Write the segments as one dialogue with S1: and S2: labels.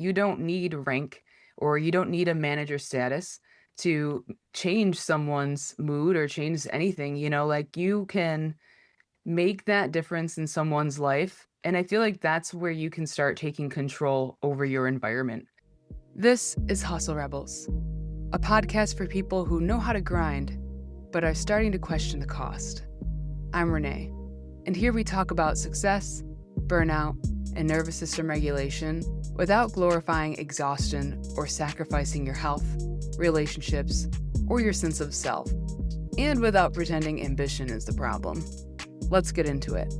S1: You don't need rank or you don't need a manager status to change someone's mood or change anything, like you can make that difference in someone's life. And I feel like that's where you can start taking control over your environment. This is Hustle Rebels, a podcast for people who know how to grind, but are starting to question the cost. I'm Renee, and here we talk about success, burnout, and nervous system regulation without glorifying exhaustion or sacrificing your health, relationships, or your sense of self, and without pretending ambition is the problem. Let's get into it.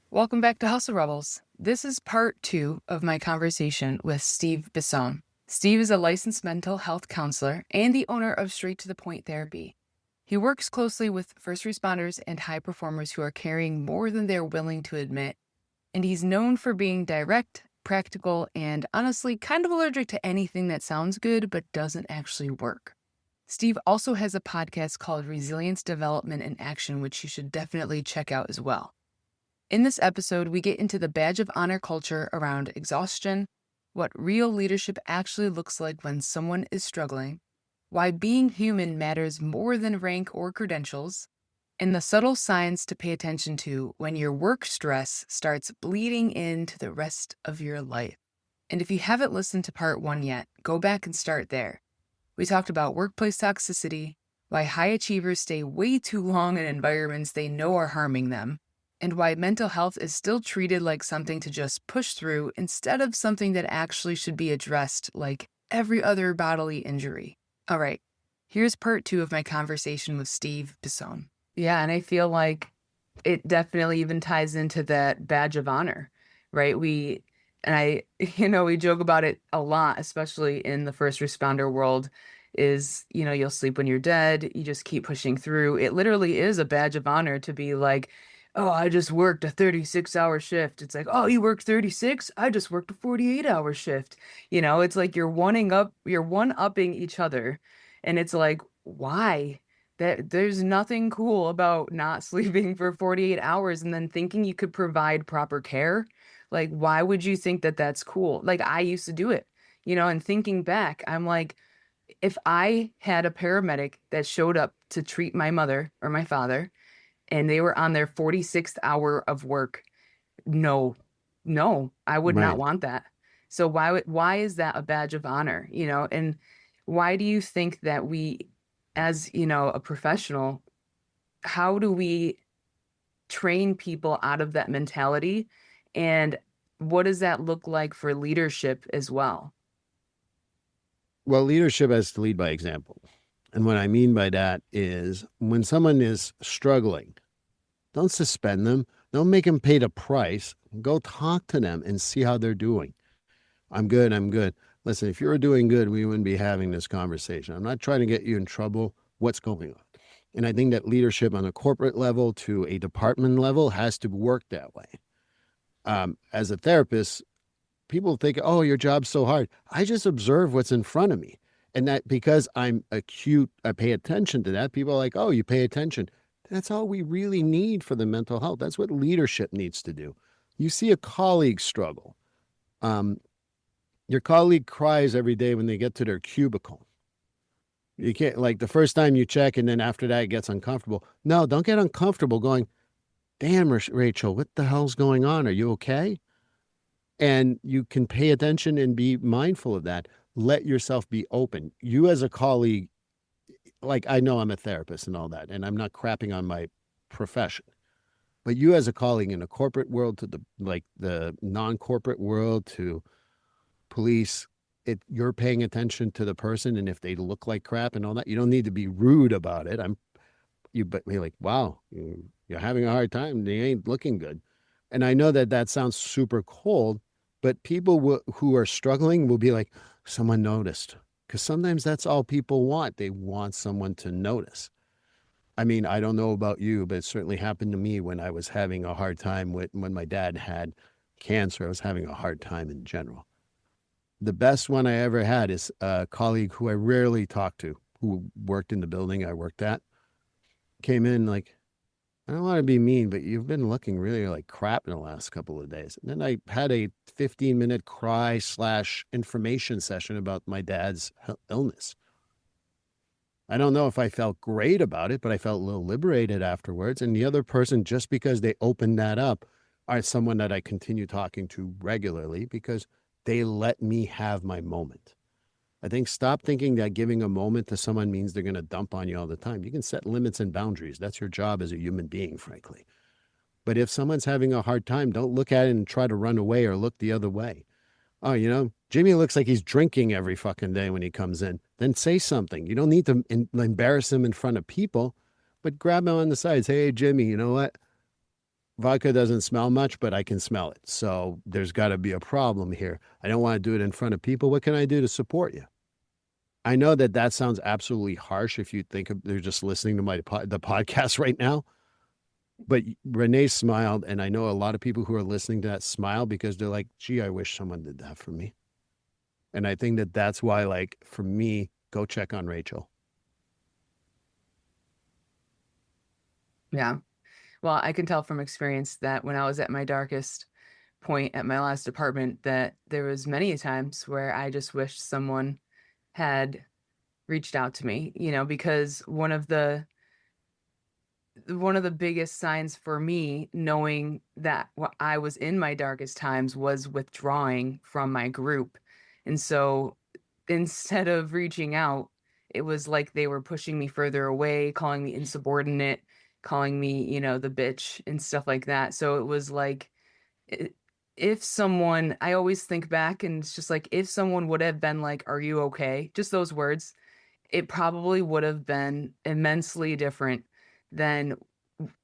S1: Welcome back to Hustle Rebels. This is part 2 of my conversation with Steve Bisson. Steve is a licensed mental health counselor and the owner of Straight to the Point Therapy. He works closely with first responders and high performers who are carrying more than they're willing to admit, and he's known for being direct, practical, and honestly kind of allergic to anything that sounds good but doesn't actually work. Steve also has a podcast called Resilience Development in Action, which you should definitely check out as well. In this episode, we get into the badge of honor culture around exhaustion, what real leadership actually looks like when someone is struggling, why being human matters more than rank or credentials, and the subtle signs to pay attention to when your work stress starts bleeding into the rest of your life. And if you haven't listened to part 1 yet, go back and start there. We talked about workplace toxicity, why high achievers stay way too long in environments they know are harming them, and why mental health is still treated like something to just push through instead of something that actually should be addressed like every other bodily injury. All right, here's part 2 of my conversation with Steve Bisson. Yeah, and I feel like it definitely even ties into that badge of honor, right? We joke about it a lot, especially in the first responder world, is, you'll sleep when you're dead. You just keep pushing through. It literally is a badge of honor to be like, oh, I just worked a 36-hour shift. It's like, oh, you worked 36? I just worked a 48-hour shift. It's like you're one-upping each other. And it's like, why? That there's nothing cool about not sleeping for 48 hours and then thinking you could provide proper care. Like, why would you think that that's cool? Like, I used to do it, and thinking back, I'm like, if I had a paramedic that showed up to treat my mother or my father and they were on their 46th hour of work, no, no, I would not
S2: Right.
S1: want that. So why is that a badge of honor, and why do you think that we, as, a professional, how do we train people out of that mentality? And what does that look like for leadership as well?
S2: Well, leadership has to lead by example. And what I mean by that is when someone is struggling, don't suspend them. Don't make them pay the price. Go talk to them and see how they're doing. I'm good. I'm good. Listen, if you were doing good, we wouldn't be having this conversation. I'm not trying to get you in trouble. What's going on? And I think that leadership on a corporate level to a department level has to work that way. As a therapist, people think, oh, your job's so hard. I just observe what's in front of me. And that because I'm acute, I pay attention to that. People are like, oh, you pay attention. That's all we really need for the mental health. That's what leadership needs to do. You see a colleague struggle. Um, your colleague cries every day when they get to their cubicle. You can't, like the first time you check and then after that it gets uncomfortable. No, don't get uncomfortable going, damn, Rachel, what the hell's going on? Are you okay? And you can pay attention and be mindful of that. Let yourself be open. You as a colleague, like I know I'm a therapist and all that, and I'm not crapping on my profession, but you as a colleague in the corporate world to the non-corporate world to police, you're paying attention to the person, and if they look like crap and all that, you don't need to be rude about it. But you're like, wow, you're having a hard time. They ain't looking good. And I know that that sounds super cold, but people who are struggling will be like, someone noticed. Because sometimes that's all people want. They want someone to notice. I mean, I don't know about you, but it certainly happened to me when I was having a hard time when my dad had cancer. I was having a hard time in general. The best one I ever had is a colleague who I rarely talked to, who worked in the building I worked at, came in like, I don't want to be mean, but you've been looking really like crap in the last couple of days. And then I had a 15-minute cry slash information session about my dad's illness. I don't know if I felt great about it, but I felt a little liberated afterwards. And the other person, just because they opened that up, are someone that I continue talking to regularly because they let me have my moment. I think stop thinking that giving a moment to someone means they're going to dump on you all the time. You can set limits and boundaries. That's your job as a human being, frankly. But if someone's having a hard time, don't look at it and try to run away or look the other way. Oh, Jimmy looks like he's drinking every fucking day when he comes in. Then say something. You don't need to embarrass him in front of people, but grab him on the side. Say, hey, Jimmy, you know what? Vodka doesn't smell much, but I can smell it. So there's got to be a problem here. I don't want to do it in front of people. What can I do to support you? I know that sounds absolutely harsh if you think they're just listening to the podcast right now. But Renee smiled, and I know a lot of people who are listening to that smile because they're like, gee, I wish someone did that for me. And I think that's why, like, for me, go check on Rachel.
S1: Yeah. Well, I can tell from experience that when I was at my darkest point at my last department, that there was many times where I just wished someone had reached out to me, because one of the biggest signs for me knowing that what I was in my darkest times was withdrawing from my group. And so instead of reaching out, it was like they were pushing me further away, calling me insubordinate, calling me, the bitch and stuff like that. So it was like, i- if someone, I always think back and it's just like, if someone would have been like, are you okay? Just those words, it probably would have been immensely different than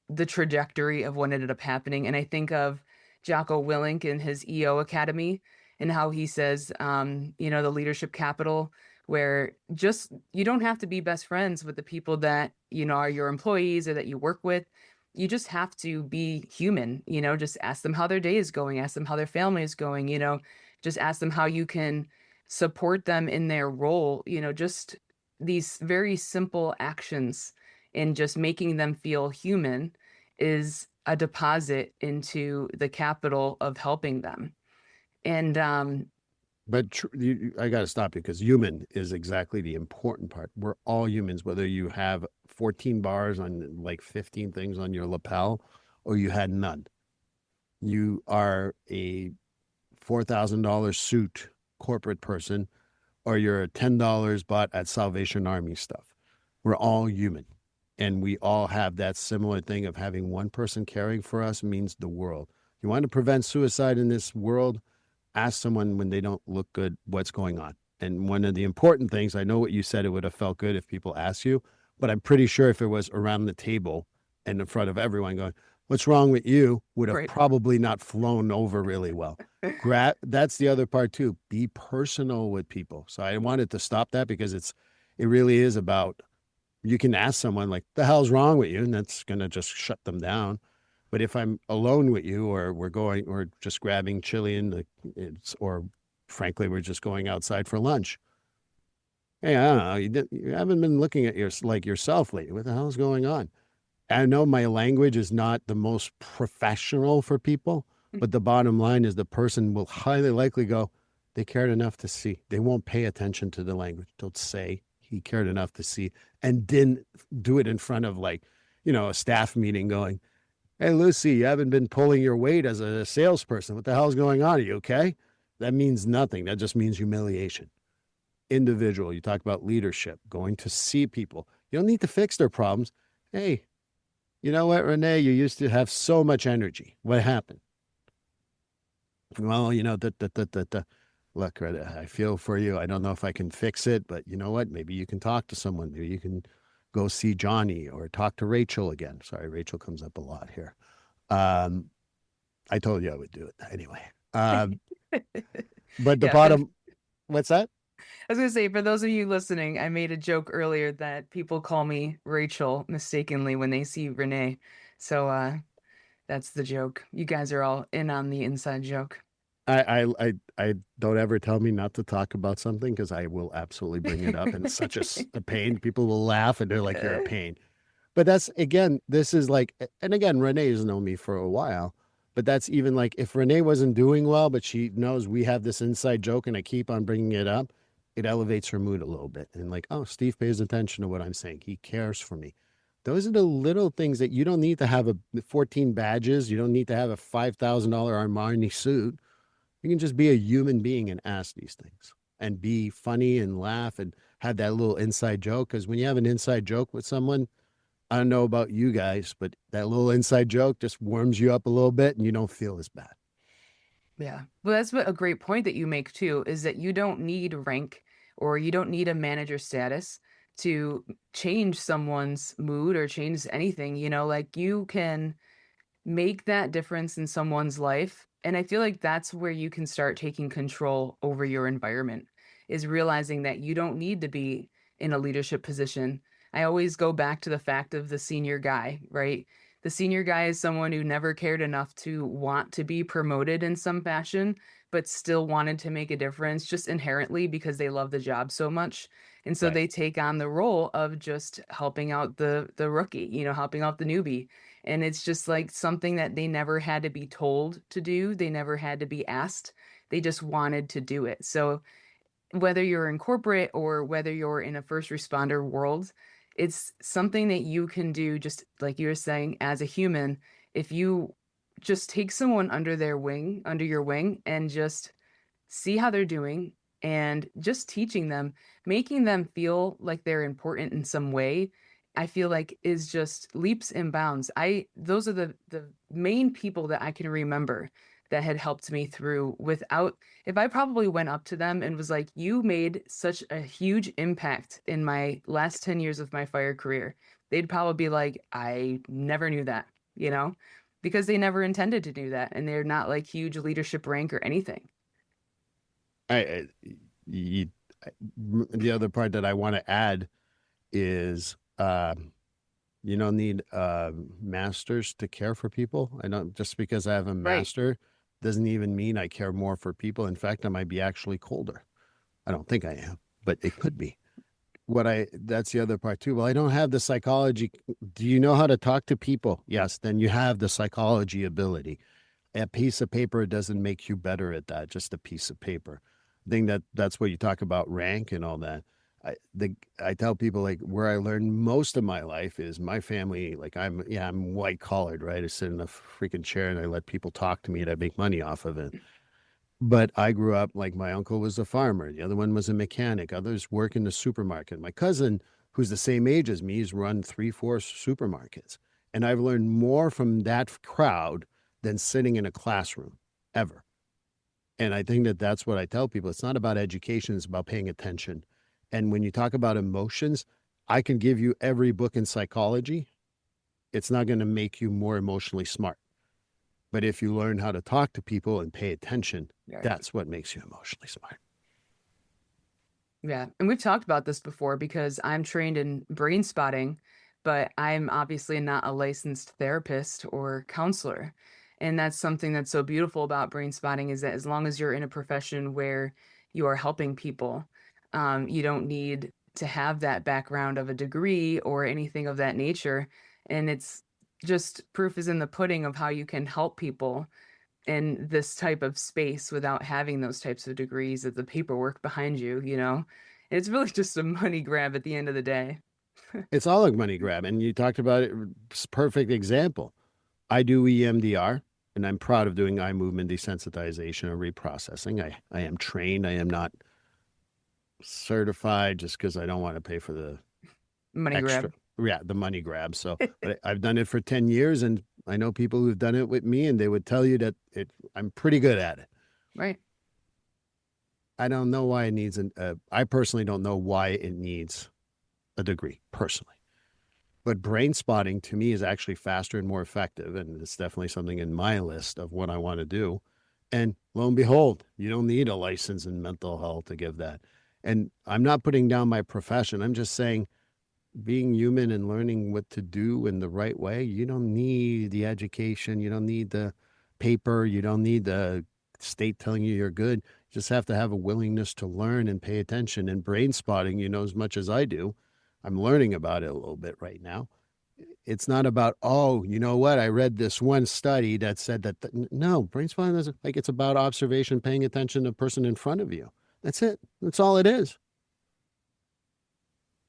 S1: the trajectory of what ended up happening. And I think of Jocko Willink and his EO Academy and how he says, the leadership capital, where just you don't have to be best friends with the people that, are your employees or that you work with. You just have to be human, just ask them how their day is going, ask them how their family is going, just ask them how you can support them in their role, just these very simple actions and just making them feel human is a deposit into the capital of helping them. And
S2: But I got to stop you because human is exactly the important part. We're all humans, whether you have 14 bars on like 15 things on your lapel or you had none. You are a $4,000 suit corporate person or you're $10 bought at Salvation Army stuff. We're all human. And we all have that similar thing of having one person caring for us means the world. You want to prevent suicide in this world? Ask someone when they don't look good what's going on. And one of the important things, I know what you said, it would have felt good if people asked you, but I'm pretty sure if it was around the table and in front of everyone going, what's wrong with you, would have
S1: right.
S2: probably not flown over really well. That's the other part too. Be personal with people. So I wanted to stop that because it really is about, you can ask someone like, the hell's wrong with you? And that's going to just shut them down. But if I'm alone with you or we're just grabbing chili or frankly, we're just going outside for lunch. Hey, I don't know. You haven't been looking at yourself lately. What the hell is going on? I know my language is not the most professional for people, but the bottom line is the person will highly likely go, they cared enough to see. They won't pay attention to the language. They'll say he cared enough to see and didn't do it in front of a staff meeting going, hey, Lucy, you haven't been pulling your weight as a salesperson. What the hell's going on? Are you okay? That means nothing. That just means humiliation. Individual, you talk about leadership, going to see people. You don't need to fix their problems. Hey, you know what, Renee? You used to have so much energy. What happened? Well, look, I feel for you. I don't know if I can fix it, but you know what? Maybe you can talk to someone. Maybe you can go see Johnny or talk to Rachel again. Sorry, Rachel comes up a lot here. I told you I would do it anyway. But the
S1: Yeah,
S2: bottom, what's that?
S1: I was going to say, for those of you listening, I made a joke earlier that people call me Rachel mistakenly when they see Renee. So that's the joke. You guys are all in on the inside joke.
S2: I don't ever tell me not to talk about something because I will absolutely bring it up, and it's such a pain. People will laugh and they're like, "You're a pain." But that's again, this is like, and again, Renee's known me for a while, but that's even like if Renee wasn't doing well, but she knows we have this inside joke and I keep on bringing it up, it elevates her mood a little bit. And like, oh, Steve pays attention to what I'm saying. He cares for me. Those are the little things that you don't need to have a 14 badges. You don't need to have a $5,000 Armani suit. You can just be a human being and ask these things and be funny and laugh and have that little inside joke. Because when you have an inside joke with someone, I don't know about you guys, but that little inside joke just warms you up a little bit and you don't feel as bad.
S1: Yeah. Well, that's what a great point that you make too, is that you don't need rank or you don't need a manager status to change someone's mood or change anything, like you can make that difference in someone's life. And I feel like that's where you can start taking control over your environment, is realizing that you don't need to be in a leadership position. I always go back to the fact of the senior guy, right? The senior guy is someone who never cared enough to want to be promoted in some fashion, but still wanted to make a difference just inherently because they love the job so much. And so
S2: Right.
S1: they take on the role of just helping out the rookie, helping out the newbie. And it's just like something that they never had to be told to do. They never had to be asked. They just wanted to do it. So whether you're in corporate or whether you're in a first responder world, it's something that you can do just like you were saying as a human. If you just take someone under your wing and just see how they're doing and just teaching them, making them feel like they're important in some way, I feel like is just leaps and bounds. Those are the main people that I can remember that had helped me through without if I probably went up to them and was like, "You made such a huge impact in my last 10 years of my fire career." They'd probably be like, "I never knew that," you know? Because they never intended to do that and they're not like huge leadership rank or anything.
S2: I, you, the other part that I want to add is you don't need masters to care for people. I don't just because I have a
S1: Right.
S2: master doesn't even mean I care more for people. In fact, I might be actually colder. I don't think I am, but it could be. That's the other part too. Well, I don't have the psychology. Do you know how to talk to people? Yes, then you have the psychology ability. A piece of paper doesn't make you better at that, just a piece of paper. I think that's what you talk about rank and all that. I tell people like where I learned most of my life is my family. Like I'm white collared, right? I sit in a freaking chair and I let people talk to me and I make money off of it. But I grew up like my uncle was a farmer, the other one was a mechanic, others work in the supermarket. My cousin, who's the same age as me, has run 3, 4 supermarkets. And I've learned more from that crowd than sitting in a classroom ever. And I think that that's what I tell people. It's not about education, it's about paying attention. And when you talk about emotions, I can give you every book in psychology. It's not going to make you more emotionally smart. But if you learn how to talk to people and pay attention,
S1: Right.
S2: that's what makes you emotionally smart.
S1: Yeah, and we've talked about this before because I'm trained in brain spotting, but I'm obviously not a licensed therapist or counselor. And that's something that's so beautiful about brain spotting is that as long as you're in a profession where you are helping people, you don't need to have that background of a degree or anything of that nature. And it's just proof is in the pudding of how you can help people in this type of space without having those types of degrees of the paperwork behind you. It's really just a money grab at the end of the day.
S2: It's all a money grab. And you talked about it, it's a perfect example. I do EMDR, and I'm proud of doing eye movement desensitization or reprocessing. I am trained. I am not certified just because I don't want to pay for the
S1: Money
S2: extra,
S1: grab.
S2: yeah, the money grab. So, but I've done it for 10 years and I know people who've done it with me and they would tell you that I'm pretty good at it.
S1: Right.
S2: I don't know why it needs I personally don't know why it needs a degree personally. But brain spotting to me is actually faster and more effective. And it's definitely something in my list of what I want to do. And lo and behold, you don't need a license in mental health to give that. And I'm not putting down my profession. I'm just saying being human and learning what to do in the right way, you don't need the education. You don't need the paper. You don't need the state telling you you're good. You just have to have a willingness to learn and pay attention. And brain spotting, as much as I do, I'm learning about it a little bit right now. It's not about, oh, you know what? I read this one study that said that. No, brainstorming is like, it's about observation, paying attention to the person in front of you. That's it. That's all it is.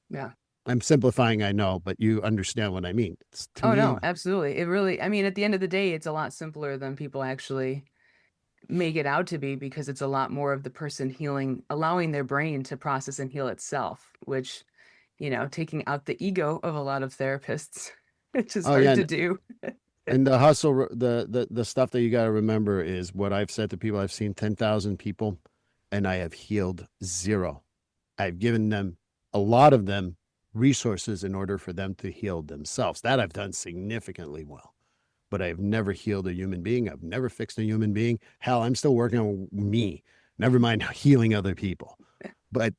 S1: Yeah.
S2: I'm simplifying, I know, but you understand what I mean. It's, to
S1: Oh,
S2: me,
S1: no, absolutely. It really, I mean, at the end of the day, it's a lot simpler than people actually make it out to be because it's a lot more of the person healing, allowing their brain to process and heal itself, which, taking out the ego of a lot of therapists, which is
S2: oh
S1: hard
S2: yeah,
S1: to do.
S2: and the hustle, the stuff that you got to remember is what I've said to people. I've seen 10,000 people, and I have healed zero. I've given them, a lot of them, resources in order for them to heal themselves. That I've done significantly well. But I've never healed a human being. I've never fixed a human being. Hell, I'm still working on me. Never mind healing other people. But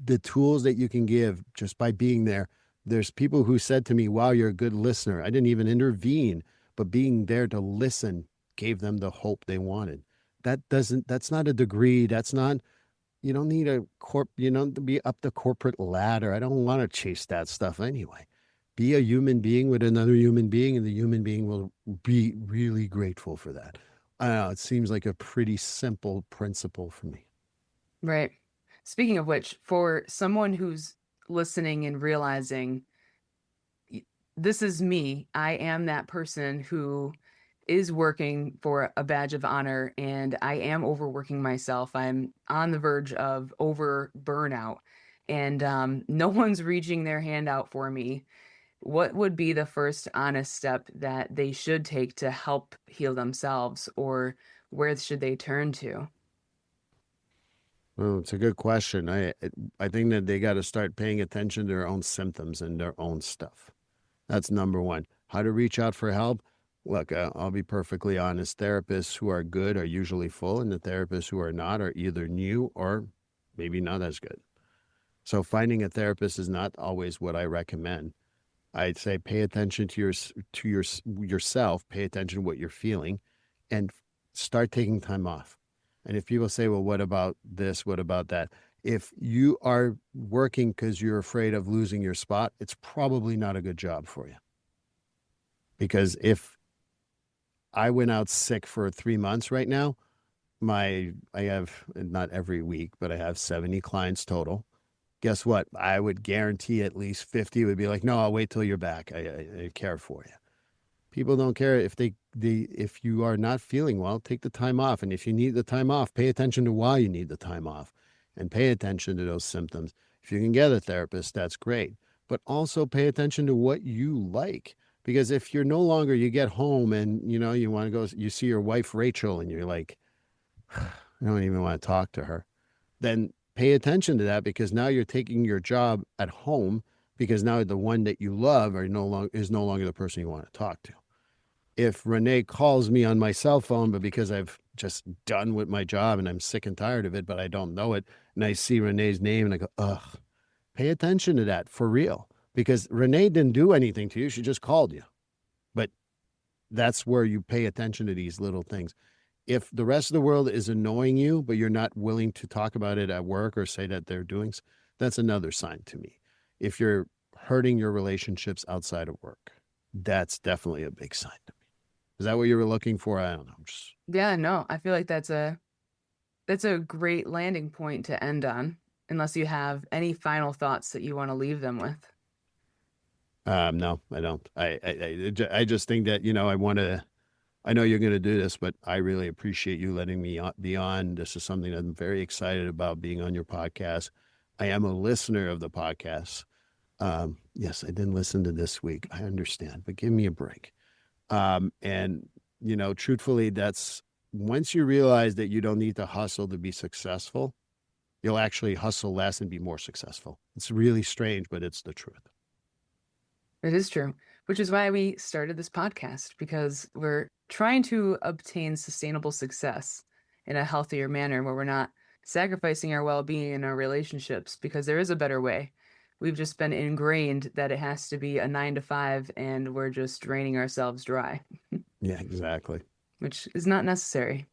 S2: the tools that you can give just by being there. There's people who said to me, wow, you're a good listener. I didn't even intervene, but being there to listen gave them the hope they wanted. That's not a degree. That's not, you don't need to be up the corporate ladder. I don't want to chase that stuff anyway. Be a human being with another human being, and the human being will be really grateful for that. I don't know. It seems like a pretty simple principle for me.
S1: Right. Speaking of which, for someone who's listening and realizing this is me, I am that person who is working for a badge of honor and I am overworking myself. I'm on the verge of over burnout and no one's reaching their hand out for me. What would be the first honest step that they should take to help heal themselves, or where should they turn to?
S2: Well, it's a good question. I think that they got to start paying attention to their own symptoms and their own stuff. That's number one. How to reach out for help? Look, I'll be perfectly honest. Therapists who are good are usually full, and the therapists who are not are either new or maybe not as good. So finding a therapist is not always what I recommend. I'd say pay attention to yourself, pay attention to what you're feeling, and start taking time off. And if people say, well, what about this? What about that? If you are working because you're afraid of losing your spot, it's probably not a good job for you. Because if I went out sick for 3 months right now, I have, not every week, but I have 70 clients total. Guess what? I would guarantee at least 50 would be like, no, I'll wait till you're back. I care for you. People don't care if if you are not feeling well, take the time off. And if you need the time off, pay attention to why you need the time off and pay attention to those symptoms. If you can get a therapist, that's great. But also pay attention to what you like. Because if you're no longer, you get home and you want to go, you see your wife Rachel and you're like, I don't even want to talk to her, then pay attention to that, because now you're taking your job at home, because now the one that you love is no longer the person you want to talk to. If Renee calls me on my cell phone, but because I've just done with my job and I'm sick and tired of it, but I don't know it, and I see Renee's name and I go, ugh, pay attention to that for real, because Renee didn't do anything to you. She just called you. But that's where you pay attention to these little things. If the rest of the world is annoying you, but you're not willing to talk about it at work or say that they're doing, that's another sign to me. If you're hurting your relationships outside of work, that's definitely a big sign to me. Is that what you were looking for? I don't know.
S1: Yeah, no, I feel like that's a great landing point to end on, unless you have any final thoughts that you want to leave them with.
S2: No, I don't. I just think that, I know you're going to do this, but I really appreciate you letting me be on. This is something that I'm very excited about, being on your podcast. I am a listener of the podcast. Yes, I didn't listen to this week. I understand, but give me a break. And, truthfully, that's, once you realize that you don't need to hustle to be successful, you'll actually hustle less and be more successful. It's really strange, but it's the truth.
S1: It is true, which is why we started this podcast, because we're trying to obtain sustainable success in a healthier manner where we're not sacrificing our well-being and our relationships, because there is a better way. We've just been ingrained that it has to be a 9 to 5 and we're just draining ourselves dry,
S2: Yeah, exactly.
S1: which is not necessary.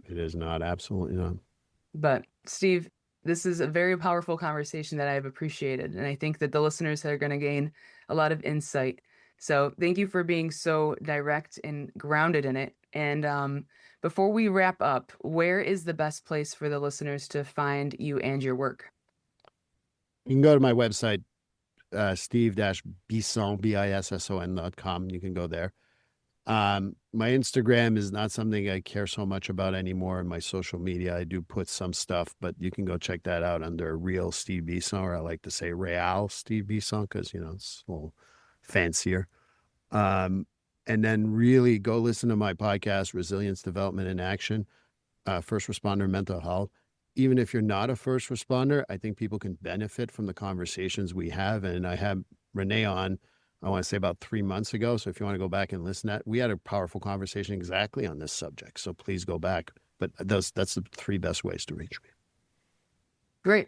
S2: It is not. Absolutely not.
S1: But Steve, This is a very powerful conversation that I've appreciated, and I think that the listeners are going to gain a lot of insight. So thank you for being so direct and grounded in it. And before we wrap up, where is the best place for the listeners to find you and your work?
S2: You can go to my website, steve-bisson, bisson.com. You can go there. My Instagram is not something I care so much about anymore. In my social media, I do put some stuff, but you can go check that out under Real Steve Bisson, or I like to say Real Steve Bisson because, it's a little fancier. And then really go listen to my podcast, Resilience, Development, and Action, First Responder Mental Health. Even if you're not a first responder, I think people can benefit from the conversations we have. And I had Renee on, I want to say about 3 months ago. So if you want to go back and listen to that, we had a powerful conversation exactly on this subject. So please go back. But that's the 3 best ways to reach me.
S1: Great.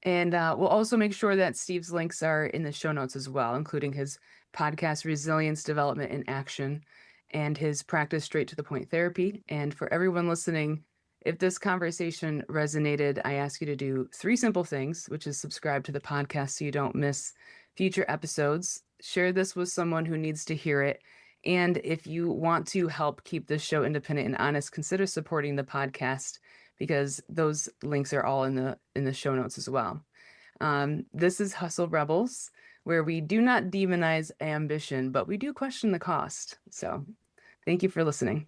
S1: And we'll also make sure that Steve's links are in the show notes as well, including his podcast, Resilience, Development, and Action, and his practice straight to the point therapy. And for everyone listening, if this conversation resonated, I ask you to do 3 simple things, which is subscribe to the podcast so you don't miss future episodes. Share this with someone who needs to hear it. And if you want to help keep this show independent and honest, consider supporting the podcast because those links are all in the show notes as well. This is Hustle Rebels, where we do not demonize ambition, but we do question the cost. So thank you for listening.